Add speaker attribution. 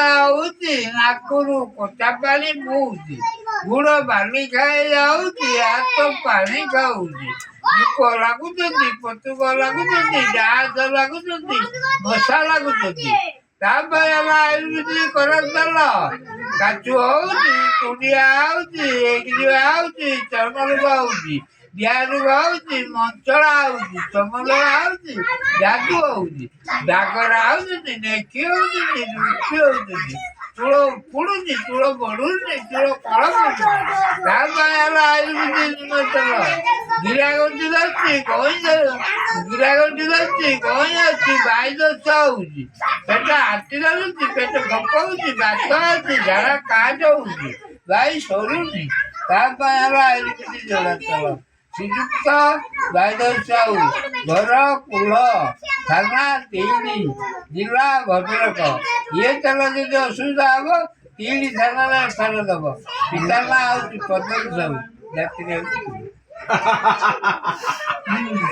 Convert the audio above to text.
Speaker 1: ହଉଛି ନାକରୁ କଟା ପାଣି ବହୁଛି ଗୁଡ଼ ବାଲି ଖାଇ ଯାଉଛି ହାତ ପାଣି ଖାଉଛି ଜୁକ ଲାଗୁଛନ୍ତି ପତୁକ ଲାଗୁଛନ୍ତି ଡାସ ଲାଗୁଛନ୍ତି ମଶା ଲାଗୁଛନ୍ତି ତାପରେ ହେଲା ଆୟୁର୍ବେଦିକ ଖରାପ ତେଲ କାଚୁ ହଉଛି କୁଣ୍ଡିଆ ହଉଛି ଏଗିରିଆ ହଉଛି ଚର୍ମ ରୋଗ ହଉଛି ଦିଆ ରୋଗ ହଉଛି ମଞ୍ଚଳା ହଉଛି ଚମଲଳା ହଉଛି ଯାଦୁ ହଉଛି ଡାଗରା ହଉଛନ୍ତି ନେଖି ହଉଛନ୍ତି ରୁଚି ହଉଛନ୍ତି ଚୂଳ ଉପୁଡୁଛି ଚୂଳ ବଢୁନି ଚୂଳ କଳ ପଡୁଛି ତା ପାଇଁ ହେଲା ଆୟୁର୍ବେଦିକ ତେଲ ଗିରା ଗଣ୍ଠି ଧରୁଛି ଗିରା ଗଣ୍ଠି ଧରୁଛି କଇଁ ଅଛି ବାଇ ଦୋଷ ହଉଛି ପେଟ ହାତୀ ଧରୁଛି ପେଟ ପକଉଛି ବାତ ଅଛି ଝାଡା କାଟ ହଉଛି ଗାଈ ସରୁନି ତା ପାଇଁ ହେଲା ଆୟୁର୍ବେଦିକ ତେଲ ଶ୍ରୀଯୁକ୍ତ ବାଇଦର ସାହୁ ଘର କୁଲ ଥାନା ତିହିଡି ଜିଲ୍ଲା ଭଦ୍ରକ ଇଏ ତେଲ ଯଦି ଅସୁବିଧା ହବ ତିହିଡି ଥାନାରେ ଏଫଆଇଆର ଦବ ପିତା ନାଁ ହଉଛି ପଦ୍ମେଶ୍ୱର ସାହୁ ଜାତିରେ